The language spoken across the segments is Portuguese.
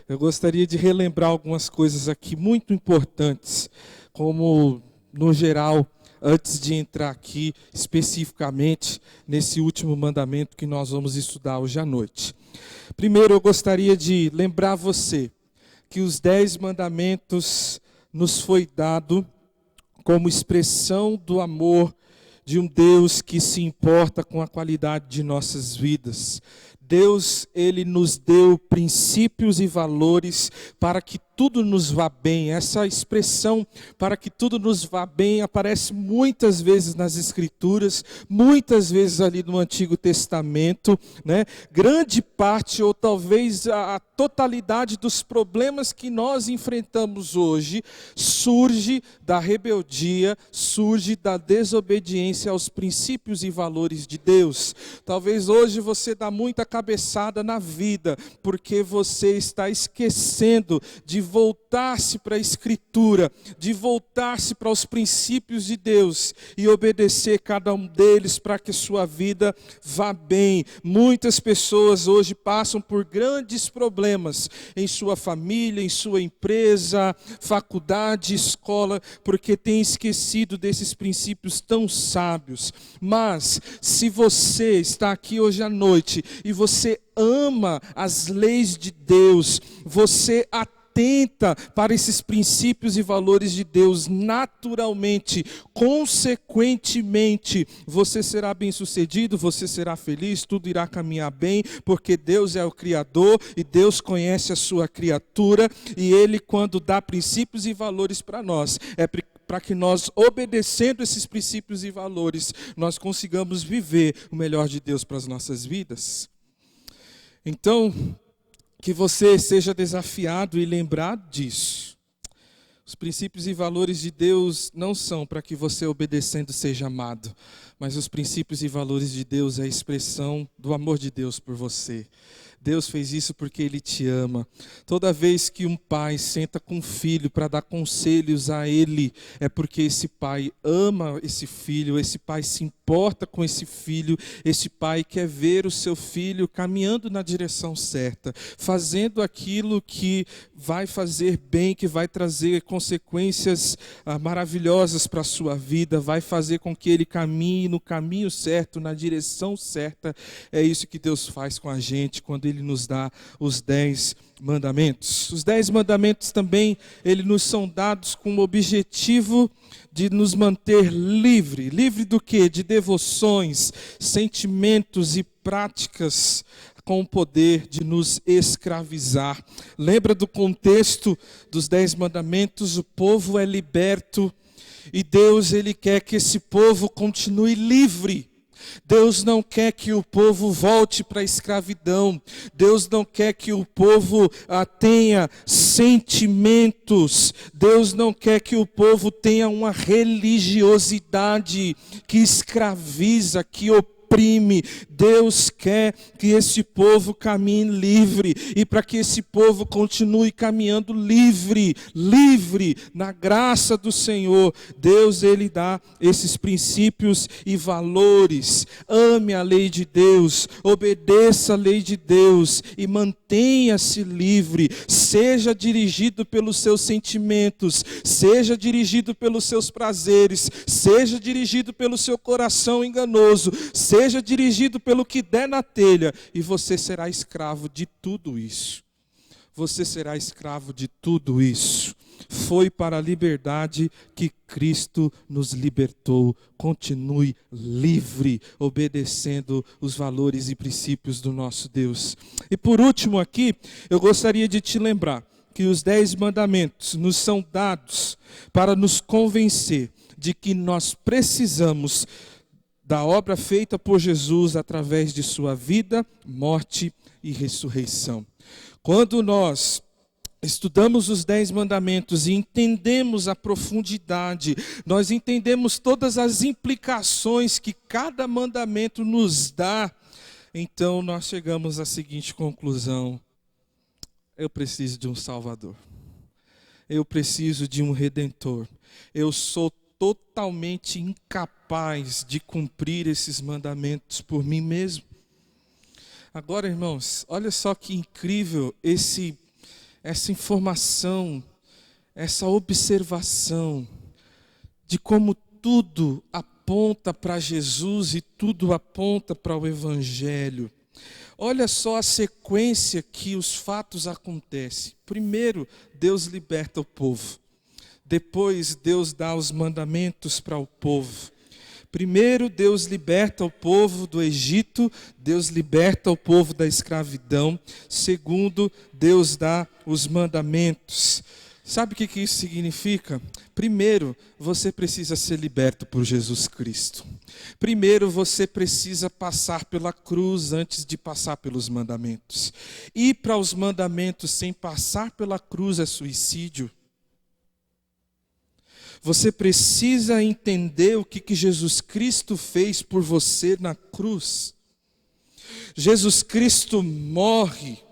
Eu gostaria de relembrar algumas coisas aqui muito importantes, como, no geral, antes de entrar aqui especificamente nesse último mandamento que nós vamos estudar hoje à noite. Primeiro, eu gostaria de lembrar você que os 10 mandamentos nos foi dado como expressão do amor de um Deus que se importa com a qualidade de nossas vidas. Deus, Ele nos deu princípios e valores para que tudo nos vá bem. Essa expressão, para que tudo nos vá bem, aparece muitas vezes nas Escrituras, muitas vezes ali no Antigo Testamento, né? Grande parte, ou talvez a totalidade dos problemas que nós enfrentamos hoje, surge da rebeldia, surge da desobediência aos princípios e valores de Deus. Talvez hoje você dá muita cabeçada na vida, porque você está esquecendo de voltar-se para a Escritura, de voltar-se para os princípios de Deus e obedecer cada um deles para que sua vida vá bem. Muitas pessoas hoje passam por grandes problemas em sua família, em sua empresa, faculdade, escola, porque têm esquecido desses princípios tão sábios. Mas, se você está aqui hoje à noite e você ama as leis de Deus, você atenta para esses princípios e valores de Deus, naturalmente, consequentemente, você será bem-sucedido, você será feliz, tudo irá caminhar bem, porque Deus é o Criador e Deus conhece a sua criatura, e Ele, quando dá princípios e valores para nós, é para que nós, obedecendo esses princípios e valores, nós consigamos viver o melhor de Deus para as nossas vidas. Então, que você seja desafiado e lembrado disso. Os princípios e valores de Deus não são para que você, obedecendo, seja amado, mas os princípios e valores de Deus é a expressão do amor de Deus por você. Deus fez isso porque Ele te ama. Toda vez que um pai senta com um filho para dar conselhos a ele, é porque esse pai ama esse filho, esse pai se importa com esse filho, esse pai quer ver o seu filho caminhando na direção certa, fazendo aquilo que vai fazer bem, que vai trazer consequências maravilhosas para a sua vida, vai fazer com que ele caminhe no caminho certo, na direção certa. É isso que Deus faz com a gente quando Ele nos dá os 10 mandamentos. Os 10 mandamentos também, eles nos são dados com o objetivo de nos manter livre. Livre do quê? De devoções, sentimentos e práticas com o poder de nos escravizar. Lembra do contexto dos 10 mandamentos? O povo é liberto e Deus, Ele quer que esse povo continue livre. Deus não quer que o povo volte para a escravidão. Deus não quer que o povo tenha sentimentos. Deus não quer que o povo tenha uma religiosidade que escraviza, que oprime. Deus quer que esse povo caminhe livre, e para que esse povo continue caminhando livre na graça do Senhor, Deus, Ele dá esses princípios e valores. Ame a lei de Deus, obedeça a lei de Deus e mantenha-se livre. Seja dirigido pelos seus sentimentos, seja dirigido pelos seus prazeres, seja dirigido pelo seu coração enganoso, seja dirigido pelo que der na telha, e você será escravo de tudo isso. Você será escravo de tudo isso. Foi para a liberdade que Cristo nos libertou. Continue livre, obedecendo os valores e princípios do nosso Deus. E por último aqui, eu gostaria de te lembrar que os 10 mandamentos nos são dados para nos convencer de que nós precisamos da obra feita por Jesus através de sua vida, morte e ressurreição. Quando nós estudamos os 10 mandamentos e entendemos a profundidade, nós entendemos todas as implicações que cada mandamento nos dá, então nós chegamos à seguinte conclusão: eu preciso de um Salvador. Eu preciso de um Redentor. Eu sou totalmente incapaz de cumprir esses mandamentos por mim mesmo. Agora, irmãos, olha só que incrível essa informação, essa observação de como tudo aponta para Jesus e tudo aponta para o Evangelho. Olha só a sequência que os fatos acontecem. Primeiro, Deus liberta o povo. Depois, Deus dá os mandamentos para o povo. Primeiro, Deus liberta o povo do Egito. Deus liberta o povo da escravidão. Segundo, Deus dá os mandamentos. Sabe o que isso significa? Primeiro, você precisa ser liberto por Jesus Cristo. Primeiro, você precisa passar pela cruz antes de passar pelos mandamentos. Ir para os mandamentos sem passar pela cruz é suicídio. Você precisa entender o que Jesus Cristo fez por você na cruz. Jesus Cristo morre.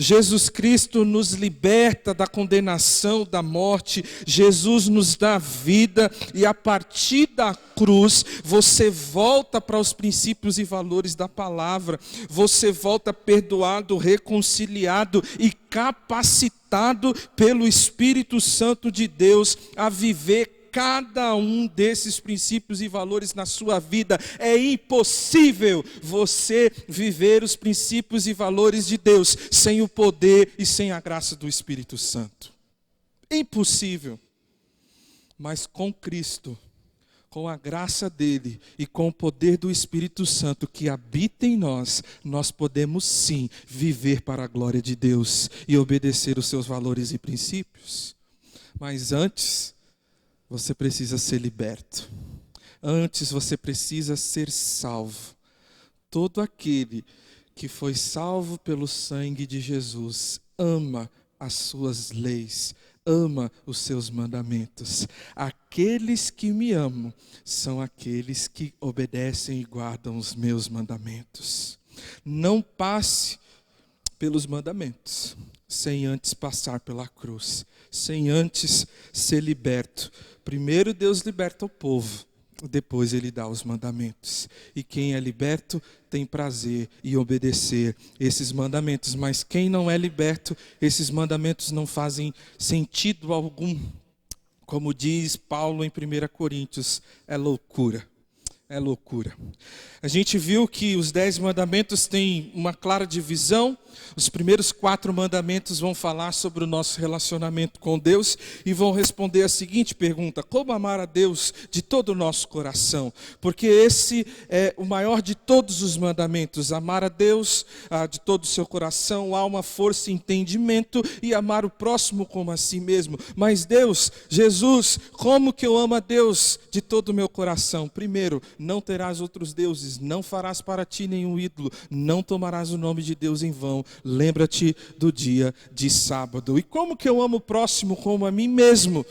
Jesus Cristo nos liberta da condenação, da morte. Jesus nos dá vida e a partir da cruz você volta para os princípios e valores da palavra. Você volta perdoado, reconciliado e capacitado pelo Espírito Santo de Deus a viver cada um desses princípios e valores na sua vida. É impossível você viver os princípios e valores de Deus sem o poder e sem a graça do Espírito Santo. Impossível. Mas com Cristo, com a graça dele e com o poder do Espírito Santo que habita em nós, nós podemos sim viver para a glória de Deus e obedecer os seus valores e princípios. Mas antes, você precisa ser liberto. Antes você precisa ser salvo. Todo aquele que foi salvo pelo sangue de Jesus ama as suas leis, ama os seus mandamentos. Aqueles que me amam são aqueles que obedecem e guardam os meus mandamentos. Não passe pelos mandamentos sem antes passar pela cruz, sem antes ser liberto. Primeiro Deus liberta o povo, depois ele dá os mandamentos. E quem é liberto tem prazer em obedecer esses mandamentos. Mas quem não é liberto, esses mandamentos não fazem sentido algum. Como diz Paulo em 1 Coríntios, é loucura. É loucura. A gente viu que os 10 mandamentos têm uma clara divisão. Os primeiros 4 mandamentos vão falar sobre o nosso relacionamento com Deus e vão responder a seguinte pergunta: como amar a Deus de todo o nosso coração? Porque esse é o maior de todos os mandamentos: amar a Deus de todo o seu coração, alma, força e entendimento, e amar o próximo como a si mesmo. Mas Deus, Jesus, como que eu amo a Deus de todo o meu coração? Primeiro, não terás outros deuses, não farás para ti nenhum ídolo, não tomarás o nome de Deus em vão, lembra-te do dia de sábado. E como que eu amo o próximo como a mim mesmo?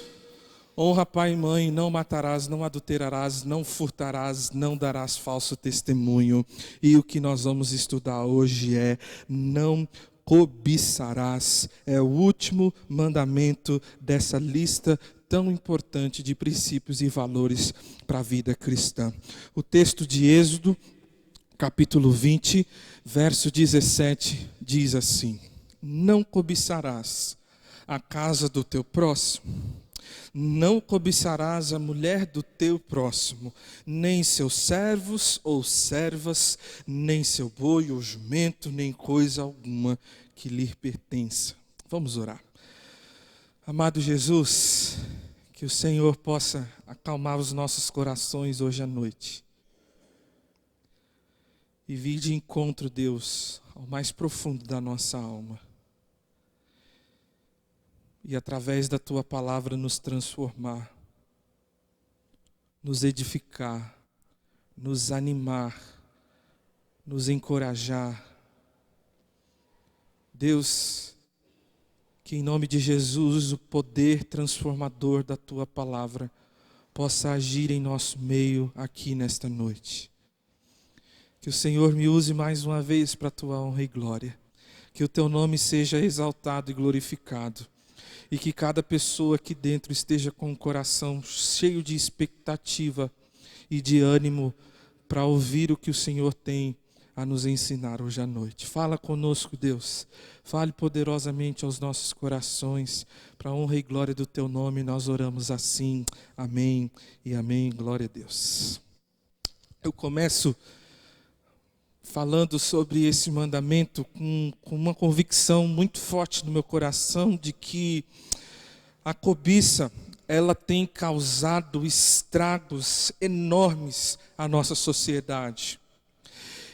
Honra pai e mãe, não matarás, não adulterarás, não furtarás, não darás falso testemunho. E o que nós vamos estudar hoje é: não cobiçarás. É o último mandamento dessa lista tão importante de princípios e valores para a vida cristã. O texto de Êxodo, capítulo 20, verso 17, diz assim: não cobiçarás a casa do teu próximo, não cobiçarás a mulher do teu próximo, nem seus servos ou servas, nem seu boi ou jumento, nem coisa alguma que lhe pertença. Vamos orar. Amado Jesus, que o Senhor possa acalmar os nossos corações hoje à noite. E vir de encontro, Deus, ao mais profundo da nossa alma. E através da Tua palavra nos transformar, nos edificar, nos animar, nos encorajar. Deus, que em nome de Jesus o poder transformador da Tua palavra possa agir em nosso meio aqui nesta noite. Que o Senhor me use mais uma vez para a Tua honra e glória. Que o Teu nome seja exaltado e glorificado. E que cada pessoa aqui dentro esteja com o coração cheio de expectativa e de ânimo para ouvir o que o Senhor tem a nos ensinar hoje à noite. Fala conosco, Deus. Fale poderosamente aos nossos corações. Para a honra e glória do Teu nome, nós oramos assim. Amém e amém. Glória a Deus. Eu começo falando sobre esse mandamento com uma convicção muito forte no meu coração de que a cobiça, ela tem causado estragos enormes à nossa sociedade.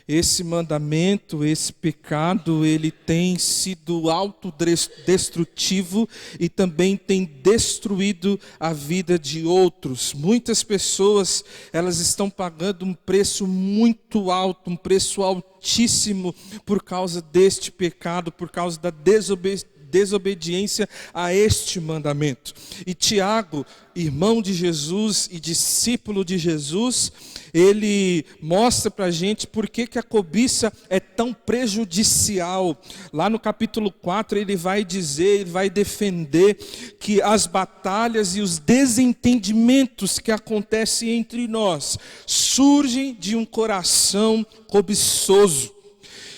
Esse mandamento, esse pecado, ele tem sido autodestrutivo e também tem destruído a vida de outros. Muitas pessoas, elas estão pagando um preço muito alto, um preço altíssimo por causa deste pecado, por causa da desobediência a este mandamento. E Tiago, irmão de Jesus e discípulo de Jesus, ele mostra para a gente por que a cobiça é tão prejudicial. Lá no capítulo 4 ele vai dizer, ele vai defender que as batalhas e os desentendimentos que acontecem entre nós surgem de um coração cobiçoso.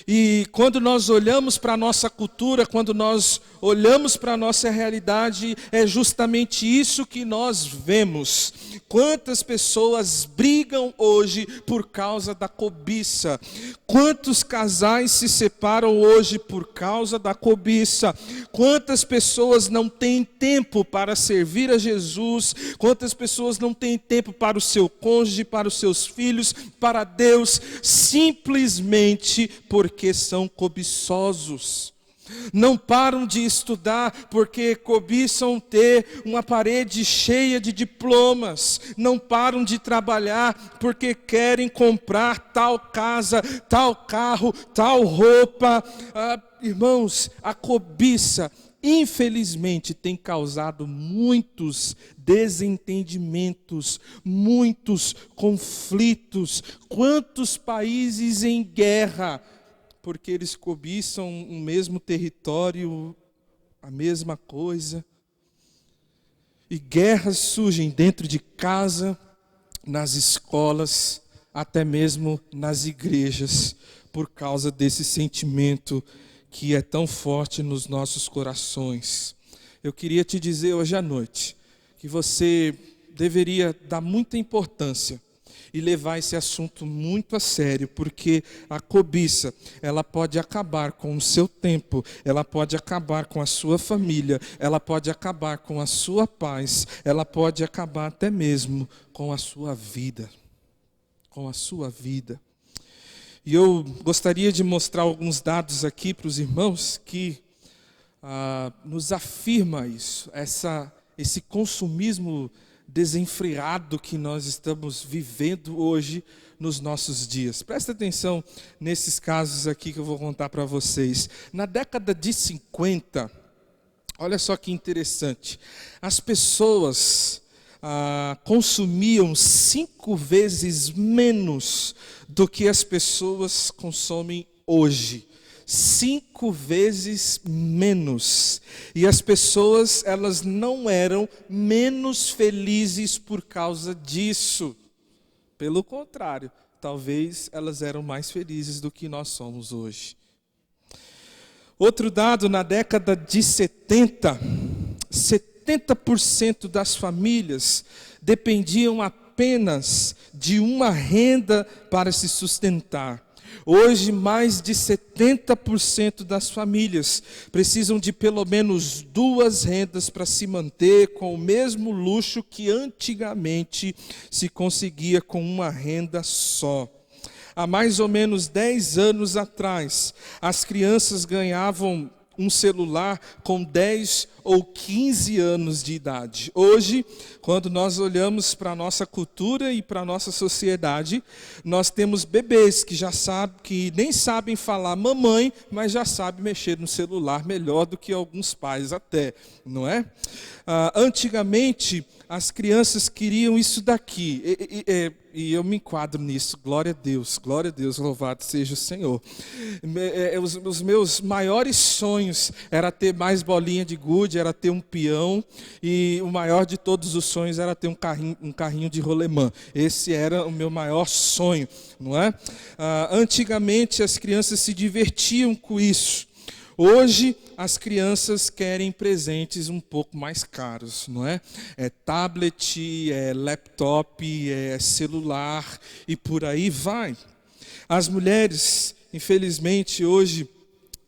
E quando nós olhamos para a nossa cultura, quando nós olhamos para a nossa realidade, é justamente isso que nós vemos. Quantas pessoas brigam hoje por causa da cobiça? Quantos casais se separam hoje por causa da cobiça? Quantas pessoas não têm tempo para servir a Jesus? Quantas pessoas não têm tempo para o seu cônjuge, para os seus filhos, para Deus, simplesmente porque são cobiçosos? Não param de estudar porque cobiçam ter uma parede cheia de diplomas. Não param de trabalhar porque querem comprar tal casa, tal carro, tal roupa. Irmãos, a cobiça, infelizmente, tem causado muitos desentendimentos, muitos conflitos. Quantos países em guerra, porque eles cobiçam o mesmo território, a mesma coisa. E guerras surgem dentro de casa, nas escolas, até mesmo nas igrejas, por causa desse sentimento que é tão forte nos nossos corações. Eu queria te dizer hoje à noite que você deveria dar muita importância e levar esse assunto muito a sério, porque a cobiça, ela pode acabar com o seu tempo, ela pode acabar com a sua família, ela pode acabar com a sua paz, ela pode acabar até mesmo com a sua vida. Com a sua vida. E eu gostaria de mostrar alguns dados aqui para os irmãos que nos afirma isso, esse consumismo desenfreado que nós estamos vivendo hoje nos nossos dias. Presta atenção nesses casos aqui que eu vou contar para vocês. Na década de 50, olha só que interessante, as pessoas consumiam 5 vezes menos do que as pessoas consomem hoje. 5 vezes menos. E as pessoas, elas não eram menos felizes por causa disso. Pelo contrário, talvez elas eram mais felizes do que nós somos hoje. Outro dado, na década de 70% das famílias dependiam apenas de uma renda para se sustentar. Hoje, mais de 70% das famílias precisam de pelo menos 2 rendas para se manter com o mesmo luxo que antigamente se conseguia com uma renda só. Há mais ou menos 10 anos atrás, as crianças ganhavam um celular com 10 ou 15 anos de idade. Hoje, quando nós olhamos para a nossa cultura e para a nossa sociedade, nós temos bebês que nem sabem falar mamãe, mas já sabem mexer no celular melhor do que alguns pais até, não é? Antigamente, as crianças queriam isso daqui. e eu me enquadro nisso, glória a Deus, louvado seja o Senhor. Os meus maiores sonhos era ter mais bolinha de gude, era ter um peão, e o maior de todos os sonhos era ter um carrinho de rolemã. Esse era o meu maior sonho, não é? Antigamente as crianças se divertiam com isso. Hoje, as crianças querem presentes um pouco mais caros, não é? É tablet, é laptop, é celular e por aí vai. As mulheres, infelizmente, hoje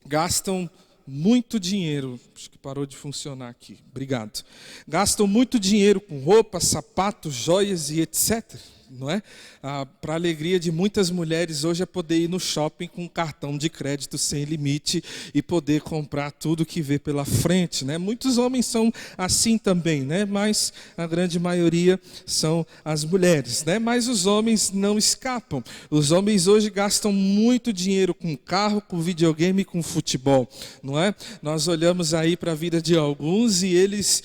gastam muito dinheiro. Acho que parou de funcionar aqui. Obrigado. Gastam muito dinheiro com roupas, sapatos, joias e etc. Não é? Para a alegria de muitas mulheres hoje é poder ir no shopping com um cartão de crédito sem limite e poder comprar tudo que vê pela frente, né? Muitos homens são assim também, né? Mas a grande maioria são as mulheres, né? Mas os homens não escapam. Os homens hoje gastam muito dinheiro com carro, com videogame, com futebol, não é? Nós olhamos aí para a vida de alguns e eles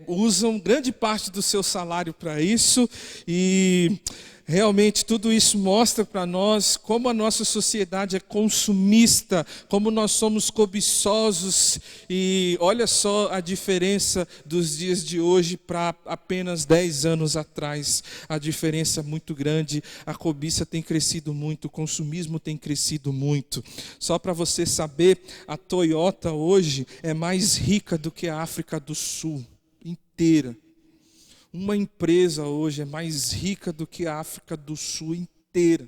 usam grande parte do seu salário para isso, e realmente tudo isso mostra para nós como a nossa sociedade é consumista, como nós somos cobiçosos. E olha só a diferença dos dias de hoje para apenas 10 anos atrás. A diferença é muito grande, a cobiça tem crescido muito, o consumismo tem crescido muito. Só para você saber, a Toyota hoje é mais rica do que a África do Sul inteira. Uma empresa hoje é mais rica do que a África do Sul inteira.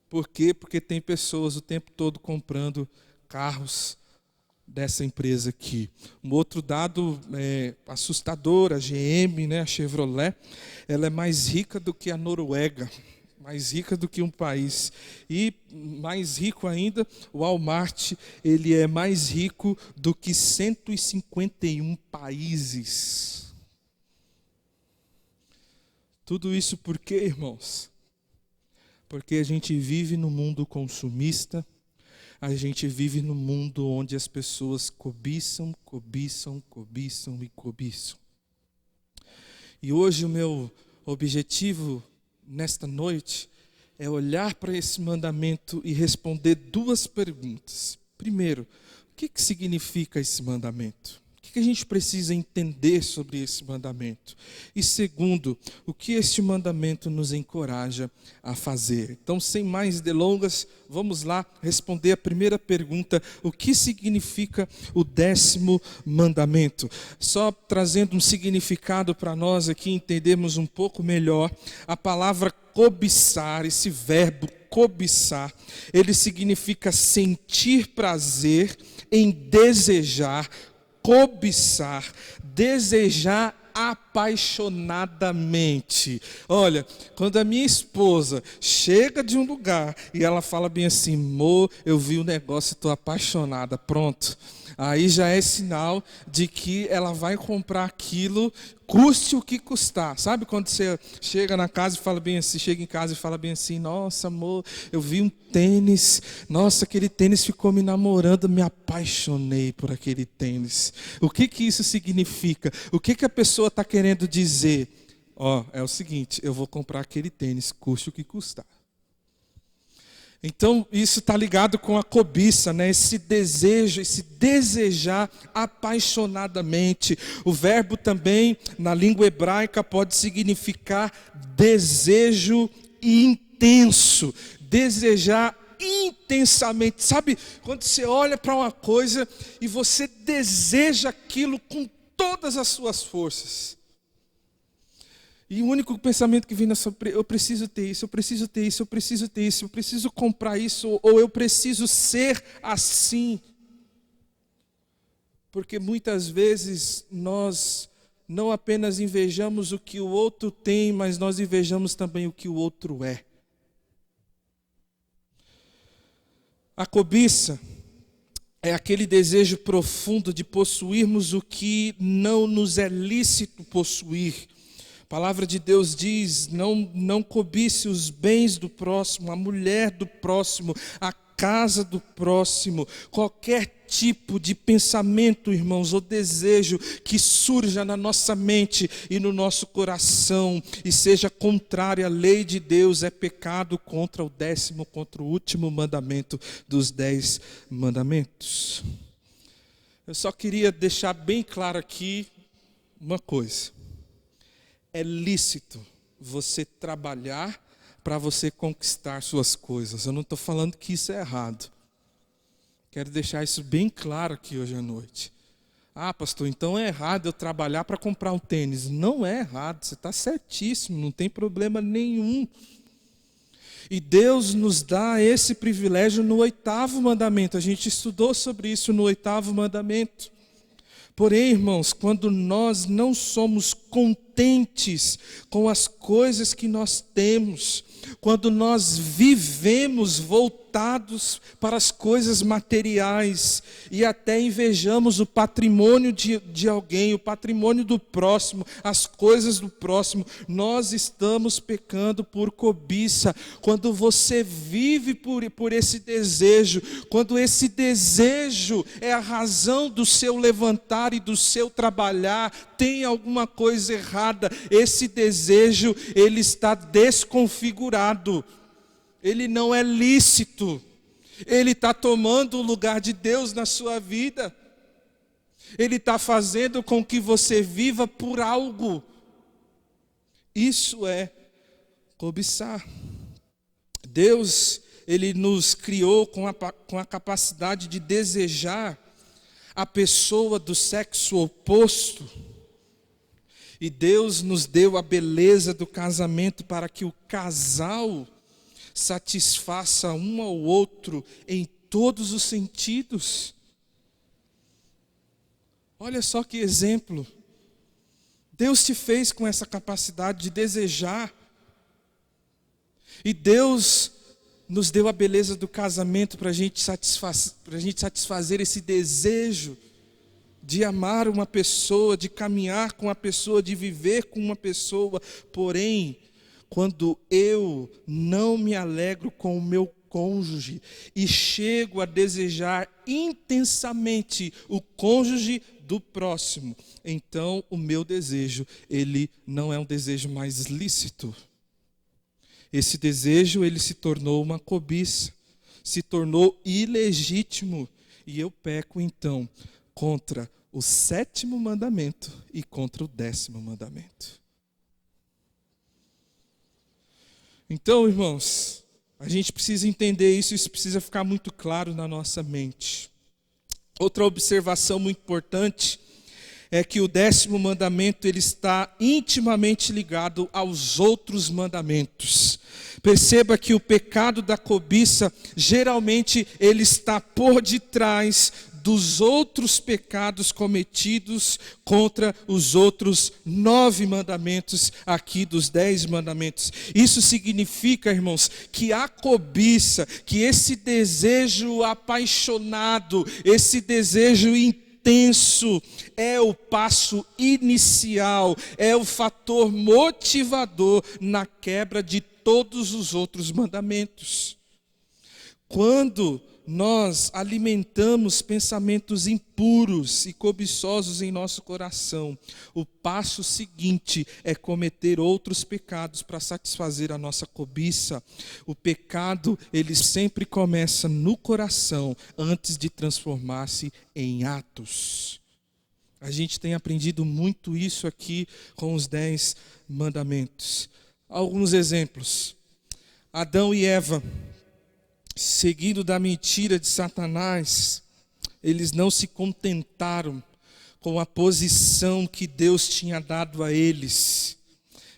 Por quê? Porque tem pessoas o tempo todo comprando carros dessa empresa aqui. Um outro dado assustador, a GM, né, a Chevrolet, ela é mais rica do que a Noruega, mais rica do que um país. E mais rico ainda, o Walmart, ele é mais rico do que 151 países. Tudo isso por quê, irmãos? Porque a gente vive no mundo consumista, a gente vive no mundo onde as pessoas cobiçam, cobiçam, cobiçam e cobiçam. E hoje o meu objetivo nesta noite é olhar para esse mandamento e responder duas perguntas. Primeiro, o que significa esse mandamento? O que a gente precisa entender sobre esse mandamento? E segundo, o que este mandamento nos encoraja a fazer? Então, sem mais delongas, vamos lá responder a primeira pergunta: o que significa o 10º mandamento? Só trazendo um significado para nós aqui entendermos um pouco melhor, a palavra cobiçar, esse verbo cobiçar, ele significa sentir prazer em desejar, cobiçar, desejar apaixonadamente. Olha, quando a minha esposa chega de um lugar e ela fala bem assim: amor, eu vi o negócio, estou apaixonada, pronto. Aí já é sinal de que ela vai comprar aquilo, custe o que custar. Sabe quando você chega na casa e fala bem assim, chega em casa e fala bem assim: nossa, amor, eu vi um tênis, nossa, aquele tênis ficou me namorando, me apaixonei por aquele tênis. O que isso significa? O que a pessoa está querendo dizer? É o seguinte: eu vou comprar aquele tênis, custe o que custar. Então, isso está ligado com a cobiça, né? Esse desejo, esse desejar apaixonadamente. O verbo também, na língua hebraica, pode significar desejo intenso. Desejar intensamente. Sabe, quando você olha para uma coisa e você deseja aquilo com todas as suas forças. E o único pensamento que vem na sua mente: eu preciso ter isso, eu preciso ter isso, eu preciso ter isso, eu preciso comprar isso, ou eu preciso ser assim. Porque muitas vezes nós não apenas invejamos o que o outro tem, mas nós invejamos também o que o outro é. A cobiça é aquele desejo profundo de possuirmos o que não nos é lícito possuir. A palavra de Deus diz: não cobice os bens do próximo, a mulher do próximo, a casa do próximo, qualquer tipo de pensamento, irmãos, ou desejo que surja na nossa mente e no nosso coração e seja contrário à lei de Deus é pecado contra o último mandamento dos 10 mandamentos. Eu só queria deixar bem claro aqui uma coisa. É lícito você trabalhar para você conquistar suas coisas. Eu não estou falando que isso é errado. Quero deixar isso bem claro aqui hoje à noite. Ah, pastor, então é errado eu trabalhar para comprar um tênis. Não é errado, você está certíssimo, não tem problema nenhum. E Deus nos dá esse privilégio no 8º mandamento. A gente estudou sobre isso no 8º mandamento. Porém, irmãos, quando nós não somos contentes com as coisas que nós temos, quando nós vivemos voltados para as coisas materiais e até invejamos o patrimônio de alguém, o patrimônio do próximo, as coisas do próximo, nós estamos pecando por cobiça. Quando você vive por esse desejo, quando esse desejo é a razão do seu levantar e do seu trabalhar, tem alguma coisa errada. Esse desejo, ele está desconfigurado. Ele não é lícito. Ele está tomando o lugar de Deus na sua vida. Ele está fazendo com que você viva por algo. Isso é cobiçar. Deus, Ele nos criou com a capacidade de desejar a pessoa do sexo oposto. E Deus nos deu a beleza do casamento para que o casal satisfaça um ao outro em todos os sentidos. Olha só que exemplo. Deus te fez com essa capacidade de desejar. E Deus nos deu a beleza do casamento para a gente satisfazer esse desejo de amar uma pessoa, de caminhar com uma pessoa, de viver com uma pessoa. Porém, quando eu não me alegro com o meu cônjuge e chego a desejar intensamente o cônjuge do próximo, então o meu desejo, ele não é um desejo mais lícito. Esse desejo, ele se tornou uma cobiça, se tornou ilegítimo, e eu peco então contra o 7º mandamento e contra o 10º mandamento. Então, irmãos, a gente precisa entender isso precisa ficar muito claro na nossa mente. Outra observação muito importante é que o 10º mandamento, ele está intimamente ligado aos outros mandamentos. Perceba que o pecado da cobiça, geralmente, ele está por detrás dos outros pecados cometidos contra os outros 9 mandamentos aqui dos 10 mandamentos. Isso significa, irmãos, que a cobiça, que esse desejo apaixonado, esse desejo intenso, é o passo inicial, é o fator motivador na quebra de todos os outros mandamentos. Quando nós alimentamos pensamentos impuros e cobiçosos em nosso coração, o passo seguinte é cometer outros pecados para satisfazer a nossa cobiça. O pecado, ele sempre começa no coração antes de transformar-se em atos. A gente tem aprendido muito isso aqui com os 10 mandamentos. Alguns exemplos. Adão e Eva, seguindo da mentira de Satanás, eles não se contentaram com a posição que Deus tinha dado a eles.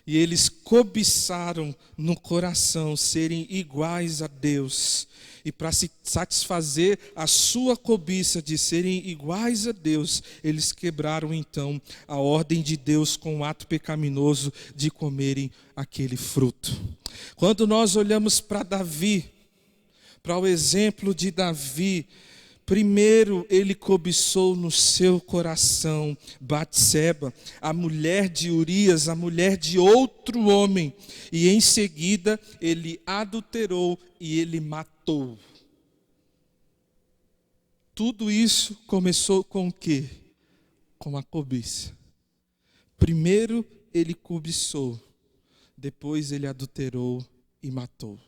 E eles cobiçaram no coração serem iguais a Deus. E para se satisfazer a sua cobiça de serem iguais a Deus, eles quebraram então a ordem de Deus com o ato pecaminoso de comerem aquele fruto. Quando nós olhamos para Davi, para o exemplo de Davi, primeiro ele cobiçou no seu coração Batseba, a mulher de Urias, a mulher de outro homem, e em seguida ele adulterou e ele matou. Tudo isso começou com o quê? Com a cobiça. Primeiro ele cobiçou, depois ele adulterou e matou.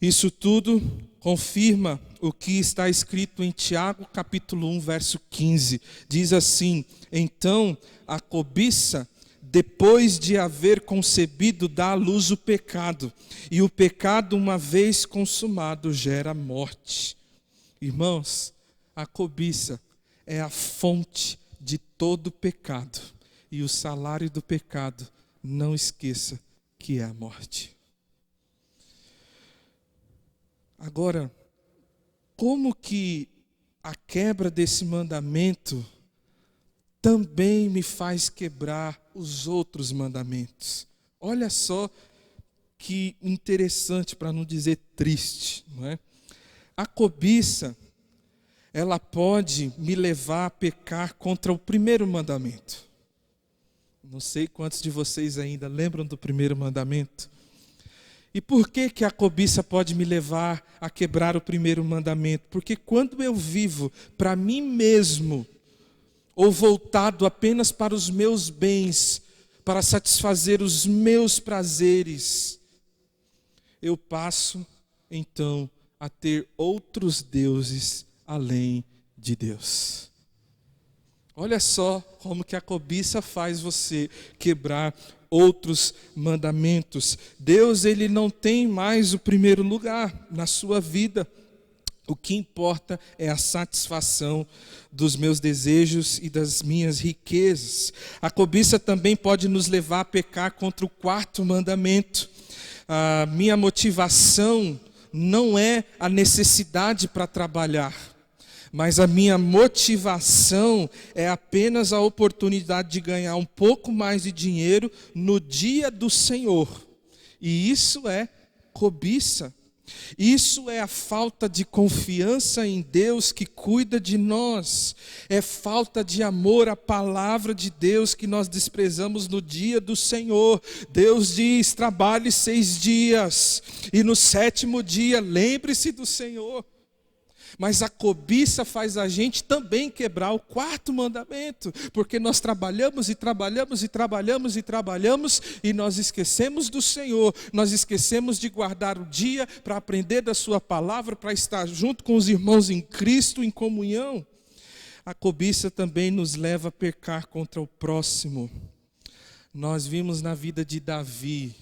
Isso tudo confirma o que está escrito em Tiago capítulo 1, verso 15. Diz assim: então a cobiça, depois de haver concebido, dá à luz o pecado. E o pecado, uma vez consumado, gera morte. Irmãos, a cobiça é a fonte de todo pecado. E o salário do pecado, não esqueça, que é a morte. Agora, como que a quebra desse mandamento também me faz quebrar os outros mandamentos? Olha só que interessante, para não dizer triste, não é? A cobiça, ela pode me levar a pecar contra o primeiro mandamento. Não sei quantos de vocês ainda lembram do primeiro mandamento. E por que a cobiça pode me levar a quebrar o primeiro mandamento? Porque quando eu vivo para mim mesmo, ou voltado apenas para os meus bens, para satisfazer os meus prazeres, eu passo, então, a ter outros deuses além de Deus. Olha só como que a cobiça faz você quebrar outros mandamentos. Deus, ele não tem mais o primeiro lugar na sua vida. O que importa é a satisfação dos meus desejos e das minhas riquezas. A cobiça também pode nos levar a pecar contra o quarto mandamento. A minha motivação não é a necessidade para trabalhar, mas a minha motivação é apenas a oportunidade de ganhar um pouco mais de dinheiro no dia do Senhor. E isso é cobiça. Isso é a falta de confiança em Deus que cuida de nós. É falta de amor à palavra de Deus que nós desprezamos no dia do Senhor. Deus diz: trabalhe 6 dias e no 7º dia lembre-se do Senhor. Mas a cobiça faz a gente também quebrar o 4º mandamento, porque nós trabalhamos e trabalhamos e trabalhamos e trabalhamos e nós esquecemos do Senhor, nós esquecemos de guardar o dia para aprender da sua palavra, para estar junto com os irmãos em Cristo, em comunhão. A cobiça também nos leva a pecar contra o próximo. Nós vimos na vida de Davi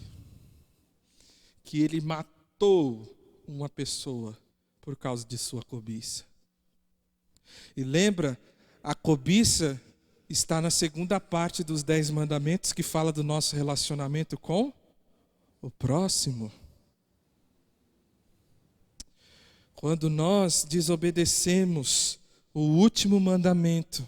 que ele matou uma pessoa por causa de sua cobiça. E lembra, a cobiça está na segunda parte dos 10 mandamentos, que fala do nosso relacionamento com o próximo. Quando nós desobedecemos o último mandamento,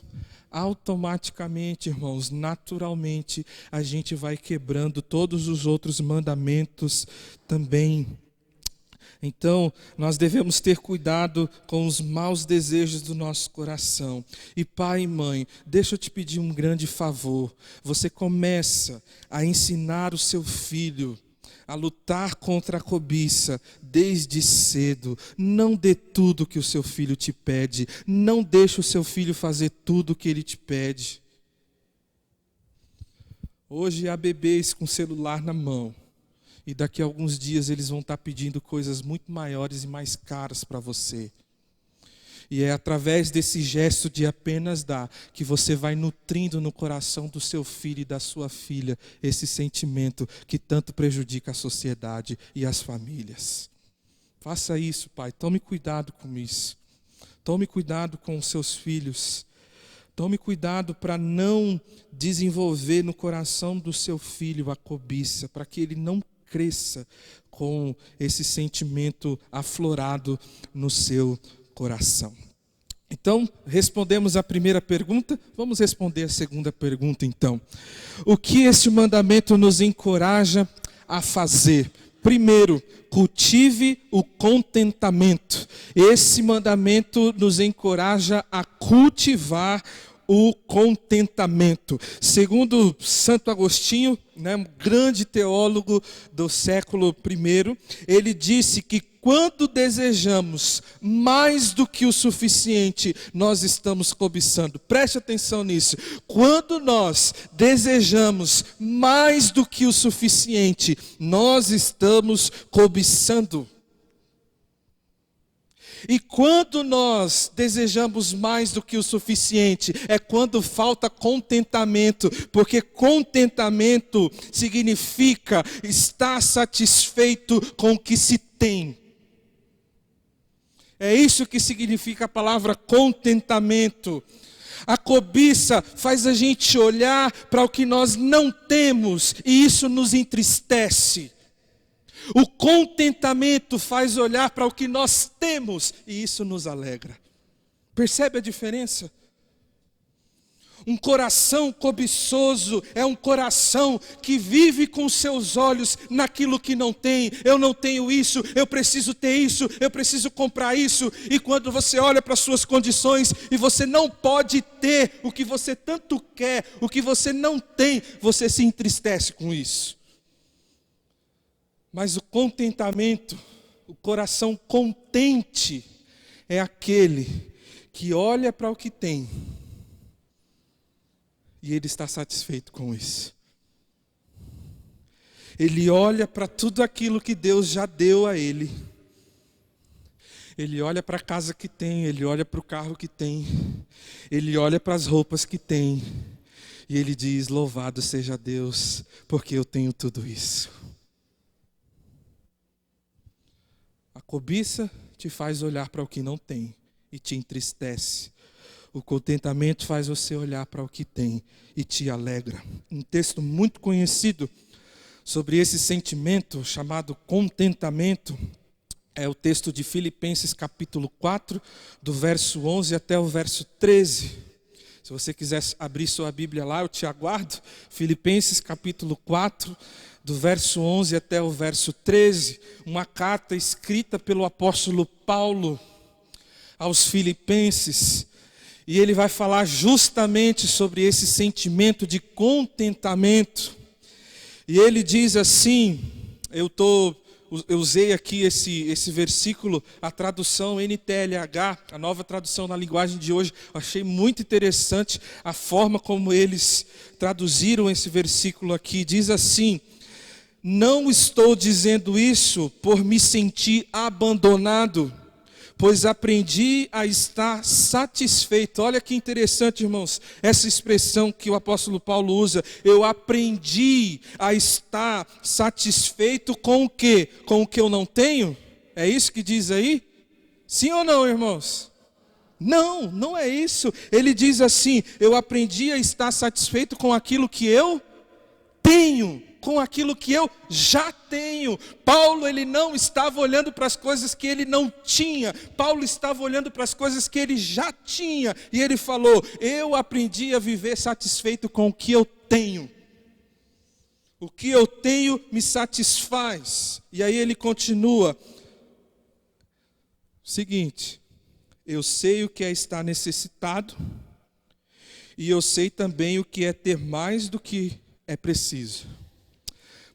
automaticamente, irmãos, naturalmente, a gente vai quebrando todos os outros mandamentos também. Então, nós devemos ter cuidado com os maus desejos do nosso coração. E pai e mãe, deixa eu te pedir um grande favor. Você começa a ensinar o seu filho a lutar contra a cobiça desde cedo. Não dê tudo que o seu filho te pede. Não deixe o seu filho fazer tudo que ele te pede. Hoje há bebês com celular na mão. E daqui a alguns dias eles vão estar pedindo coisas muito maiores e mais caras para você. E é através desse gesto de apenas dar que você vai nutrindo no coração do seu filho e da sua filha esse sentimento que tanto prejudica a sociedade e as famílias. Faça isso, pai. Tome cuidado com isso. Tome cuidado com os seus filhos. Tome cuidado para não desenvolver no coração do seu filho a cobiça, para que ele não cresça com esse sentimento aflorado no seu coração. Então, respondemos a primeira pergunta, vamos responder a segunda pergunta então. O que este mandamento nos encoraja a fazer? Primeiro, cultive o contentamento. Esse mandamento nos encoraja a cultivar o contentamento. Segundo Santo Agostinho, um grande teólogo do século I, ele disse que quando desejamos mais do que o suficiente, nós estamos cobiçando. Preste atenção nisso. Quando nós desejamos mais do que o suficiente, nós estamos cobiçando. E quando nós desejamos mais do que o suficiente, é quando falta contentamento, porque contentamento significa estar satisfeito com o que se tem. É isso que significa a palavra contentamento. A cobiça faz a gente olhar para o que nós não temos e isso nos entristece. O contentamento faz olhar para o que nós temos e isso nos alegra. Percebe a diferença? Um coração cobiçoso é um coração que vive com seus olhos naquilo que não tem. Eu não tenho isso, eu preciso ter isso, eu preciso comprar isso. E quando você olha para as suas condições e você não pode ter o que você tanto quer, o que você não tem, você se entristece com isso. Mas o contentamento, o coração contente, é aquele que olha para o que tem e ele está satisfeito com isso. Ele olha para tudo aquilo que Deus já deu a ele. Ele olha para a casa que tem, ele olha para o carro que tem, ele olha para as roupas que tem, e ele diz: louvado seja Deus, porque eu tenho tudo isso. A cobiça te faz olhar para o que não tem e te entristece. O contentamento faz você olhar para o que tem e te alegra. Um texto muito conhecido sobre esse sentimento chamado contentamento é o texto de Filipenses capítulo 4, do verso 11 até o verso 13. Se você quiser abrir sua Bíblia lá, eu te aguardo. Filipenses capítulo 4, do verso 11 até o verso 13. Uma carta escrita pelo apóstolo Paulo aos filipenses. E ele vai falar justamente sobre esse sentimento de contentamento. E ele diz assim, eu usei aqui esse versículo, a tradução NTLH, a nova tradução na linguagem de hoje. Achei muito interessante a forma como eles traduziram esse versículo aqui. Diz assim: não estou dizendo isso por me sentir abandonado, pois aprendi a estar satisfeito. Olha que interessante, irmãos, essa expressão que o apóstolo Paulo usa. Eu aprendi a estar satisfeito com o quê? Com o que eu não tenho? É isso que diz aí? Sim ou não, irmãos? Não, não é isso. Ele diz assim: eu aprendi a estar satisfeito com aquilo que eu tenho, com aquilo que eu já tenho. Paulo, ele não estava olhando para as coisas que ele não tinha. Paulo estava olhando para as coisas que ele já tinha. E ele falou: eu aprendi a viver satisfeito com o que eu tenho. O que eu tenho me satisfaz. E aí ele continua. Seguinte: eu sei o que é estar necessitado, e eu sei também o que é ter mais do que é preciso.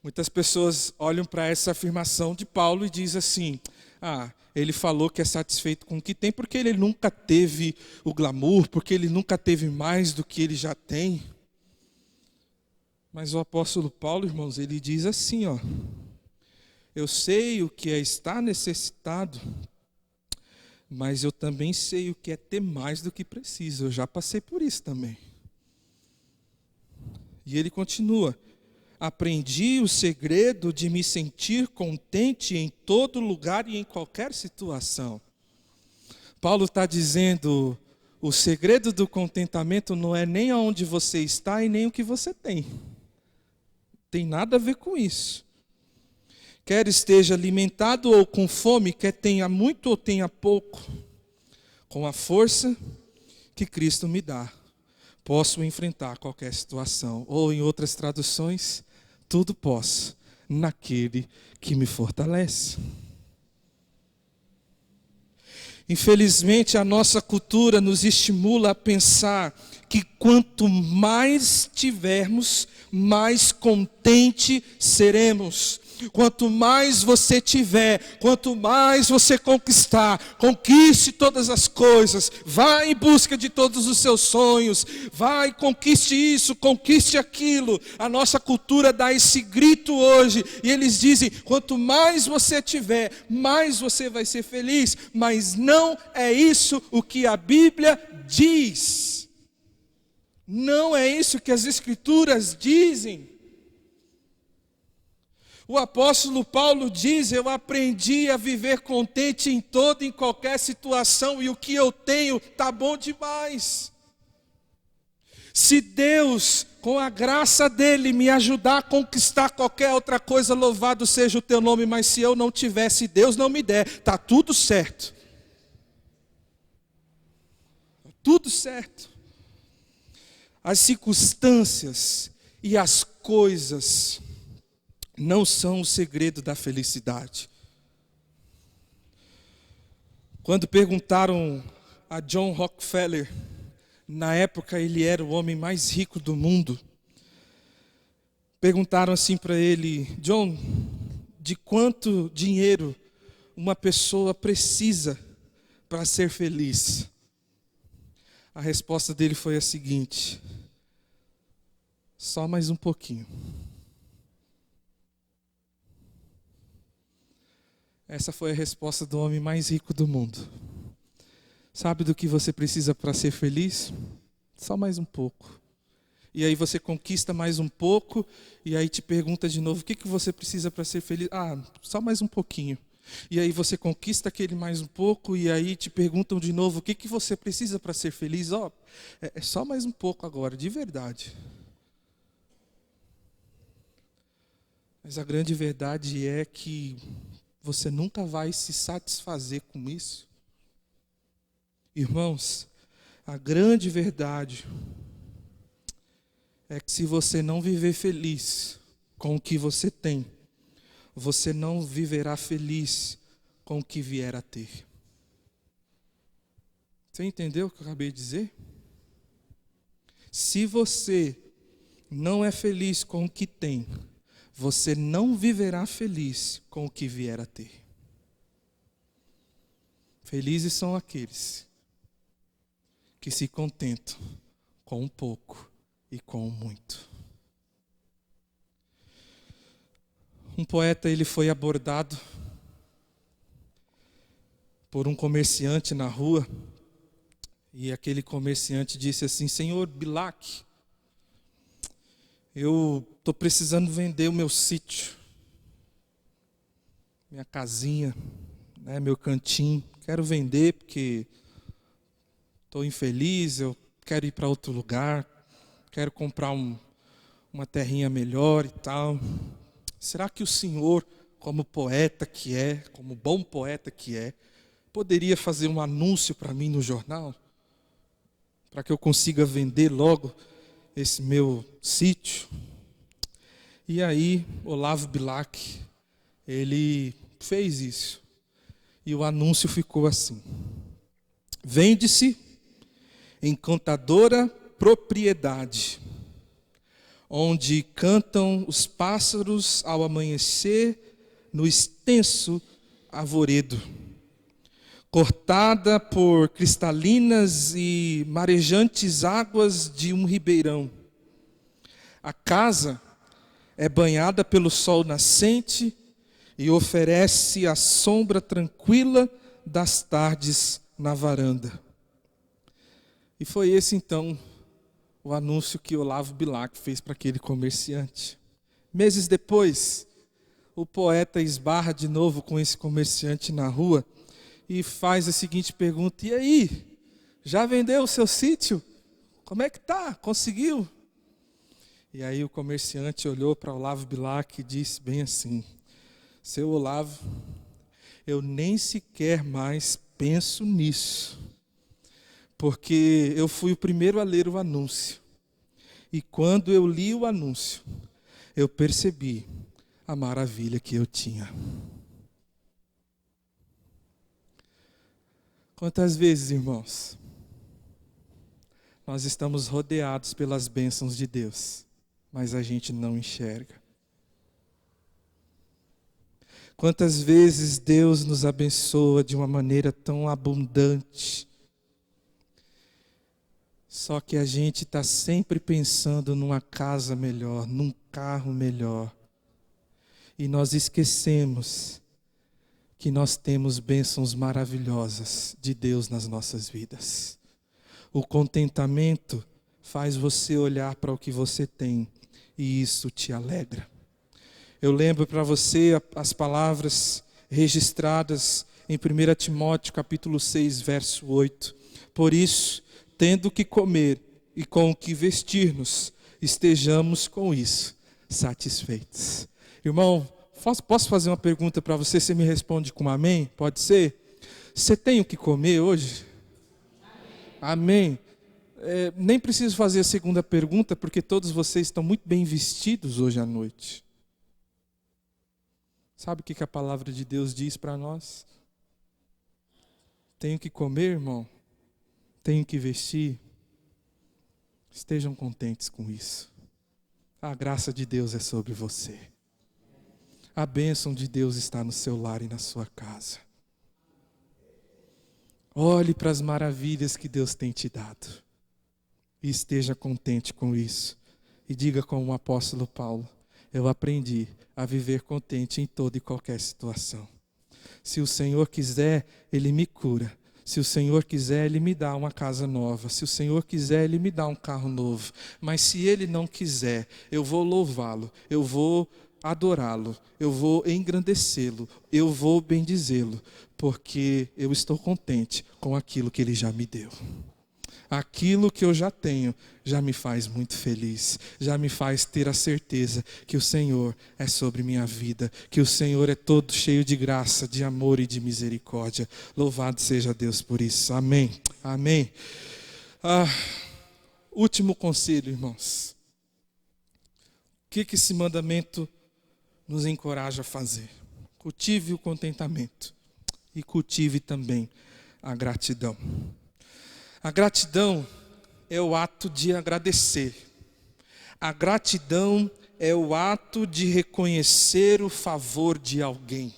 Muitas pessoas olham para essa afirmação de Paulo e dizem assim: ele falou que é satisfeito com o que tem porque ele nunca teve o glamour, porque ele nunca teve mais do que ele já tem. Mas o apóstolo Paulo, irmãos, ele diz assim, eu sei o que é estar necessitado, mas eu também sei o que é ter mais do que preciso. Eu já passei por isso também. E ele continua: aprendi o segredo de me sentir contente em todo lugar e em qualquer situação. Paulo está dizendo, o segredo do contentamento não é nem aonde você está e nem o que você tem. Tem nada a ver com isso. Quer esteja alimentado ou com fome, quer tenha muito ou tenha pouco, com a força que Cristo me dá, posso enfrentar qualquer situação. Ou em outras traduções, tudo posso naquele que me fortalece. Infelizmente, a nossa cultura nos estimula a pensar que quanto mais tivermos, mais contente seremos. Quanto mais você tiver, quanto mais você conquistar, conquiste todas as coisas, vá em busca de todos os seus sonhos, vai, conquiste isso, conquiste aquilo. A nossa cultura dá esse grito hoje, e eles dizem, quanto mais você tiver, mais você vai ser feliz, mas não é isso o que a Bíblia diz. Não é isso que as Escrituras dizem. O apóstolo Paulo diz, eu aprendi a viver contente em toda e em qualquer situação, e o que eu tenho está bom demais. Se Deus, com a graça dele, me ajudar a conquistar qualquer outra coisa, louvado seja o teu nome, mas se eu não tiver, se Deus não me der, está tudo certo. Está tudo certo. As circunstâncias e as coisas não são o segredo da felicidade. Quando perguntaram a John Rockefeller, na época ele era o homem mais rico do mundo, perguntaram assim para ele, John, de quanto dinheiro uma pessoa precisa para ser feliz? A resposta dele foi a seguinte, só mais um pouquinho. Essa foi a resposta do homem mais rico do mundo. Sabe do que você precisa para ser feliz? Só mais um pouco. E aí você conquista mais um pouco, e aí te pergunta de novo, o que você precisa para ser feliz? Ah, só mais um pouquinho. E aí você conquista aquele mais um pouco, e aí te perguntam de novo, o que você precisa para ser feliz? Ó, é só mais um pouco agora, de verdade. Mas a grande verdade é que você nunca vai se satisfazer com isso. Irmãos, a grande verdade é que se você não viver feliz com o que você tem, você não viverá feliz com o que vier a ter. Você entendeu o que eu acabei de dizer? Se você não é feliz com o que tem, você não viverá feliz com o que vier a ter. Felizes são aqueles que se contentam com um pouco e com um muito. Um poeta, ele foi abordado por um comerciante na rua, e aquele comerciante disse assim, Senhor Bilac, eu estou precisando vender o meu sítio, minha casinha, né, meu cantinho. Quero vender porque estou infeliz, eu quero ir para outro lugar, quero comprar uma terrinha melhor e tal. Será que o senhor, como poeta que é, como bom poeta que é, poderia fazer um anúncio para mim no jornal? Para que eu consiga vender logo esse meu sítio? E aí, Olavo Bilac, ele fez isso. E o anúncio ficou assim. Vende-se encantadora propriedade, onde cantam os pássaros ao amanhecer no extenso arvoredo, cortada por cristalinas e marejantes águas de um ribeirão. A casa é banhada pelo sol nascente e oferece a sombra tranquila das tardes na varanda. E foi esse então o anúncio que Olavo Bilac fez para aquele comerciante. Meses depois, o poeta esbarra de novo com esse comerciante na rua e faz a seguinte pergunta, e aí, já vendeu o seu sítio? Como é que tá? Conseguiu? E aí o comerciante olhou para Olavo Bilac e disse bem assim, seu Olavo, eu nem sequer mais penso nisso, porque eu fui o primeiro a ler o anúncio. E quando eu li o anúncio, eu percebi a maravilha que eu tinha. Quantas vezes, irmãos, nós estamos rodeados pelas bênçãos de Deus, mas a gente não enxerga. Quantas vezes Deus nos abençoa de uma maneira tão abundante, só que a gente está sempre pensando numa casa melhor, num carro melhor, e nós esquecemos que nós temos bênçãos maravilhosas de Deus nas nossas vidas. O contentamento faz você olhar para o que você tem, e isso te alegra. Eu lembro para você as palavras registradas em 1 Timóteo capítulo 6, verso 8. Por isso, tendo o que comer e com o que vestir-nos, estejamos com isso satisfeitos. Irmão, posso fazer uma pergunta para você? Você me responde com amém? Pode ser? Você tem o que comer hoje? Amém. Nem preciso fazer a segunda pergunta, porque todos vocês estão muito bem vestidos hoje à noite. Sabe o que a palavra de Deus diz para nós? Tenho que comer, irmão? Tenho que vestir? Estejam contentes com isso. A graça de Deus é sobre você. A bênção de Deus está no seu lar e na sua casa. Olhe para as maravilhas que Deus tem te dado. E esteja contente com isso. E diga como o apóstolo Paulo: eu aprendi a viver contente em toda e qualquer situação. Se o Senhor quiser, Ele me cura. Se o Senhor quiser, Ele me dá uma casa nova. Se o Senhor quiser, Ele me dá um carro novo. Mas se Ele não quiser, eu vou louvá-lo, eu vou adorá-lo, eu vou engrandecê-lo, eu vou bendizê-lo, porque eu estou contente com aquilo que Ele já me deu. Aquilo que eu já tenho já me faz muito feliz, já me faz ter a certeza que o Senhor é sobre minha vida, que o Senhor é todo cheio de graça, de amor e de misericórdia. Louvado seja Deus por isso. Amém. Amém. Último conselho, irmãos. O que esse mandamento nos encoraja a fazer? Cultive o contentamento e cultive também a gratidão. A gratidão é o ato de agradecer. A gratidão é o ato de reconhecer o favor de alguém.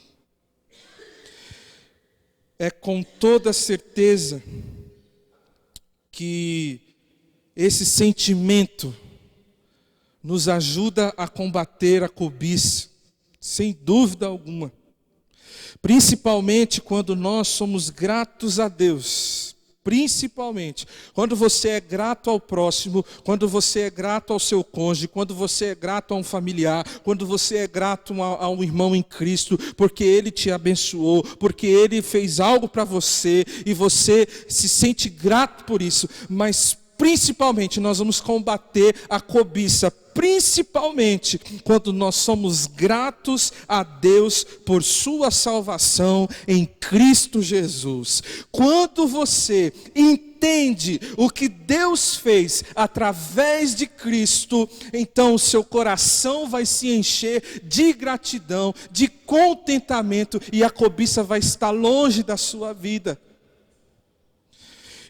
É com toda certeza que esse sentimento nos ajuda a combater a cobiça, sem dúvida alguma. Principalmente quando nós somos gratos a Deus. Principalmente, quando você é grato ao próximo, quando você é grato ao seu cônjuge, quando você é grato a um familiar, quando você é grato a um irmão em Cristo, porque ele te abençoou, porque ele fez algo para você e você se sente grato por isso. Mas principalmente nós vamos combater a cobiça, principalmente quando nós somos gratos a Deus por sua salvação em Cristo Jesus. Quando você entende o que Deus fez através de Cristo, então o seu coração vai se encher de gratidão, de contentamento, e a cobiça vai estar longe da sua vida.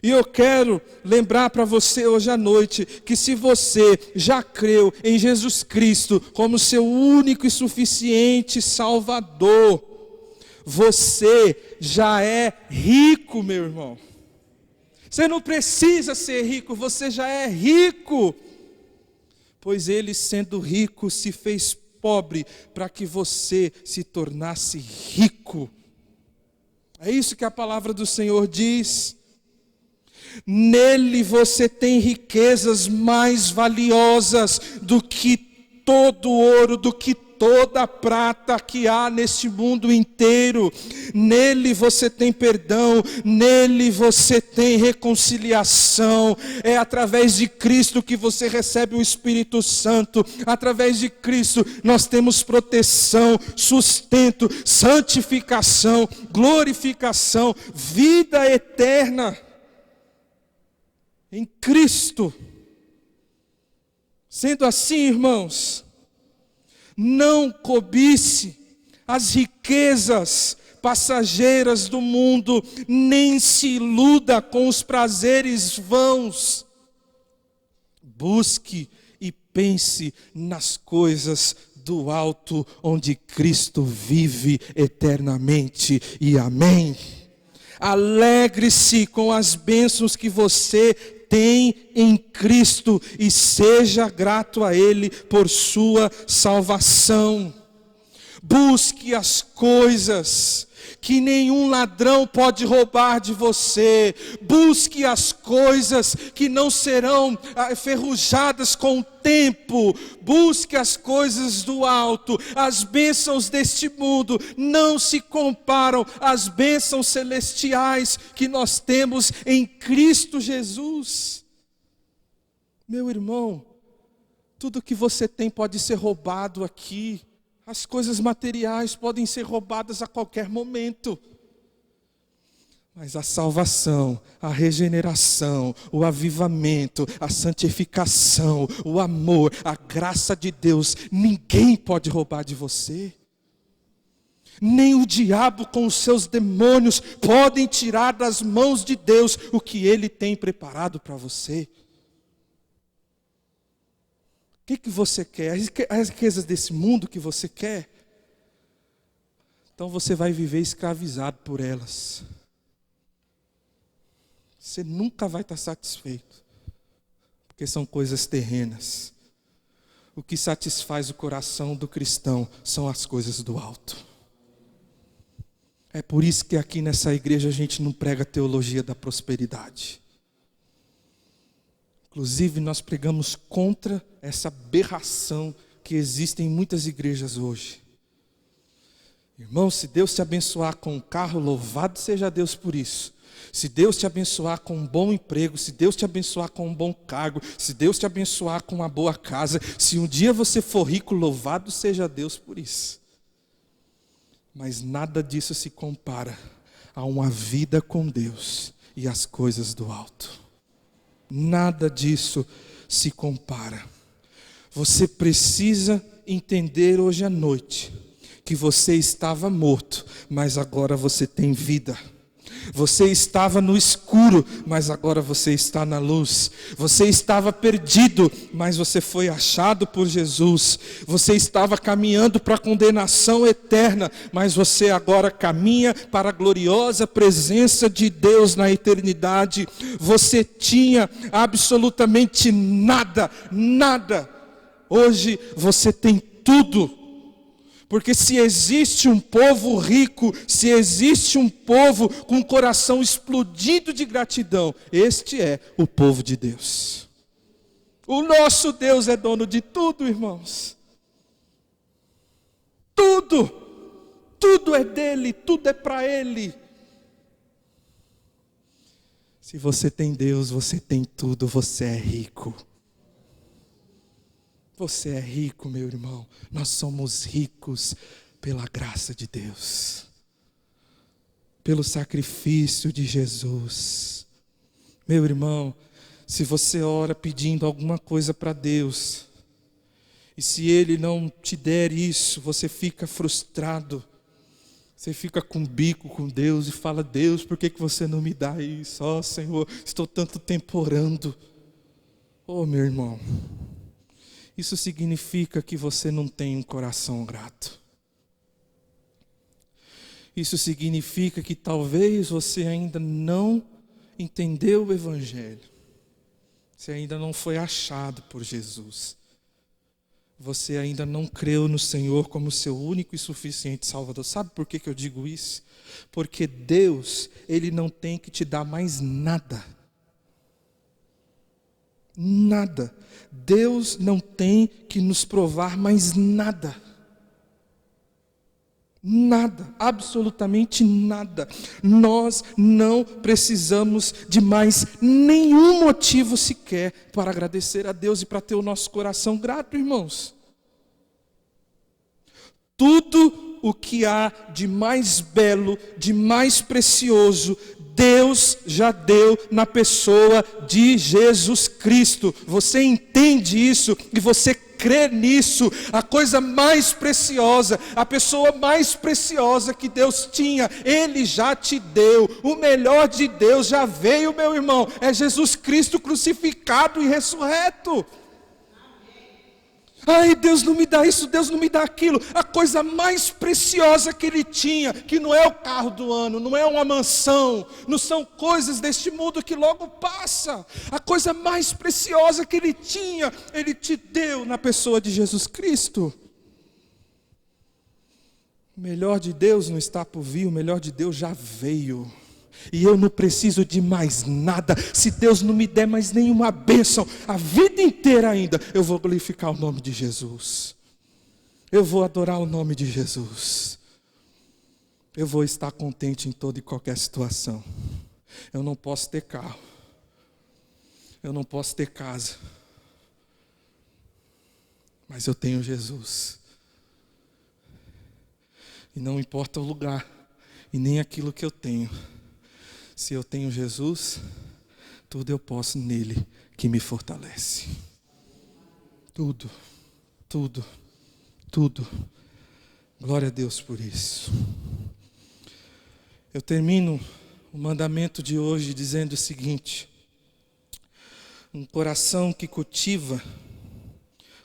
E eu quero lembrar para você hoje à noite que se você já creu em Jesus Cristo como seu único e suficiente Salvador, você já é rico, meu irmão. Você não precisa ser rico, você já é rico. Pois Ele, sendo rico, se fez pobre para que você se tornasse rico. É isso que a palavra do Senhor diz. Nele você tem riquezas mais valiosas do que todo ouro, do que toda a prata que há neste mundo inteiro. Nele você tem perdão, nele você tem reconciliação. É através de Cristo que você recebe o Espírito Santo. Através de Cristo nós temos proteção, sustento, santificação, glorificação, vida eterna. Em Cristo. Sendo assim, irmãos, não cobice as riquezas passageiras do mundo, nem se iluda com os prazeres vãos. Busque e pense nas coisas do alto, onde Cristo vive eternamente. E amém. Alegre-se com as bênçãos que você tem em Cristo e seja grato a Ele por sua salvação. Busque as coisas que nenhum ladrão pode roubar de você. Busque as coisas que não serão enferrujadas com o tempo. Busque as coisas do alto. As bênçãos deste mundo não se comparam às bênçãos celestiais que nós temos em Cristo Jesus. Meu irmão, tudo que você tem pode ser roubado aqui. As coisas materiais podem ser roubadas a qualquer momento. Mas a salvação, a regeneração, o avivamento, a santificação, o amor, a graça de Deus, ninguém pode roubar de você. Nem o diabo com os seus demônios podem tirar das mãos de Deus o que Ele tem preparado para você. O que você quer? As riquezas desse mundo que você quer? Então você vai viver escravizado por elas. Você nunca vai estar satisfeito, porque são coisas terrenas. O que satisfaz o coração do cristão são as coisas do alto. É por isso que aqui nessa igreja a gente não prega teologia da prosperidade. Inclusive, nós pregamos contra essa aberração que existe em muitas igrejas hoje. Irmão, se Deus te abençoar com um carro, louvado seja Deus por isso. Se Deus te abençoar com um bom emprego, se Deus te abençoar com um bom cargo, se Deus te abençoar com uma boa casa, se um dia você for rico, louvado seja Deus por isso. Mas nada disso se compara a uma vida com Deus e as coisas do alto. Nada disso se compara. Você precisa entender hoje à noite que você estava morto, mas agora você tem vida. Você estava no escuro, mas agora você está na luz. Você estava perdido, mas você foi achado por Jesus. Você estava caminhando para a condenação eterna, mas você agora caminha para a gloriosa presença de Deus na eternidade. Você tinha absolutamente nada. Hoje você tem tudo. Porque se existe um povo rico, se existe um povo com o coração explodido de gratidão, este é o povo de Deus. O nosso Deus é dono de tudo, irmãos. Tudo é dele, tudo é para ele. Se você tem Deus, você tem tudo, você é rico. Você é rico, meu irmão. Nós somos ricos pela graça de Deus, pelo sacrifício de Jesus. Meu irmão, se você ora pedindo alguma coisa para Deus, e se Ele não te der isso, você fica frustrado. Você fica com bico com Deus e fala: Deus, por que você não me dá isso? Ó Senhor, estou tanto tempo orando. Oh, meu irmão, isso significa que você não tem um coração grato. Isso significa que talvez você ainda não entendeu o Evangelho. Você ainda não foi achado por Jesus. Você ainda não creu no Senhor como seu único e suficiente Salvador. Sabe por que eu digo isso? Porque Deus, Ele não tem que te dar mais nada. Nada. Deus não tem que nos provar mais nada. Nada, absolutamente nada. Nós não precisamos de mais nenhum motivo sequer para agradecer a Deus e para ter o nosso coração grato, irmãos. Tudo o que há de mais belo, de mais precioso, Deus já deu na pessoa de Jesus Cristo. Você entende isso e você crer nisso, a coisa mais preciosa, a pessoa mais preciosa que Deus tinha, Ele já te deu. O melhor de Deus já veio, meu irmão. É Jesus Cristo crucificado e ressurreto. Ai, Deus não me dá isso, Deus não me dá aquilo. A coisa mais preciosa que Ele tinha, que não é o carro do ano, não é uma mansão, não são coisas deste mundo que logo passa. A coisa mais preciosa que Ele tinha, Ele te deu na pessoa de Jesus Cristo. O melhor de Deus não está por vir, o melhor de Deus já veio. E eu não preciso de mais nada. Se Deus não me der mais nenhuma bênção, a vida inteira ainda, eu vou glorificar o nome de Jesus. Eu vou adorar o nome de Jesus. Eu vou estar contente em toda e qualquer situação. Eu não posso ter carro. Eu não posso ter casa. Mas eu tenho Jesus. E não importa o lugar, e nem aquilo que eu tenho. Se eu tenho Jesus, tudo eu posso nele que me fortalece. Tudo, tudo, tudo. Glória a Deus por isso. Eu termino o mandamento de hoje dizendo o seguinte: um coração que cultiva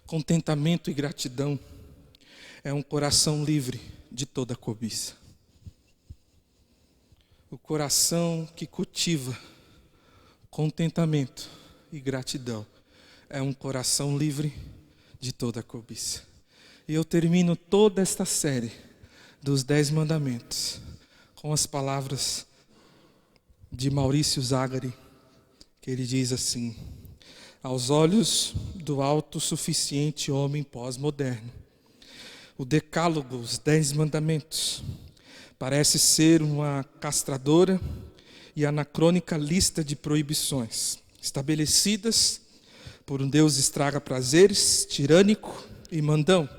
contentamento e gratidão é um coração livre de toda cobiça. O coração que cultiva contentamento e gratidão é um coração livre de toda cobiça. E eu termino toda esta série dos 10 mandamentos com as palavras de Maurício Zagari, que ele diz assim: aos olhos do autossuficiente homem pós-moderno, o decálogo, os 10 mandamentos, parece ser uma castradora e anacrônica lista de proibições, estabelecidas por um Deus estraga-prazeres, tirânico e mandão.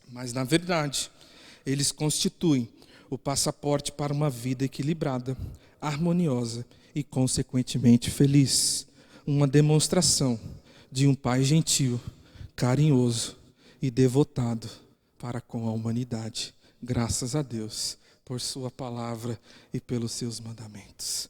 Mas, na verdade, eles constituem o passaporte para uma vida equilibrada, harmoniosa e, consequentemente, feliz. Uma demonstração de um Pai gentil, carinhoso e devotado para com a humanidade. Graças a Deus por sua palavra e pelos seus mandamentos.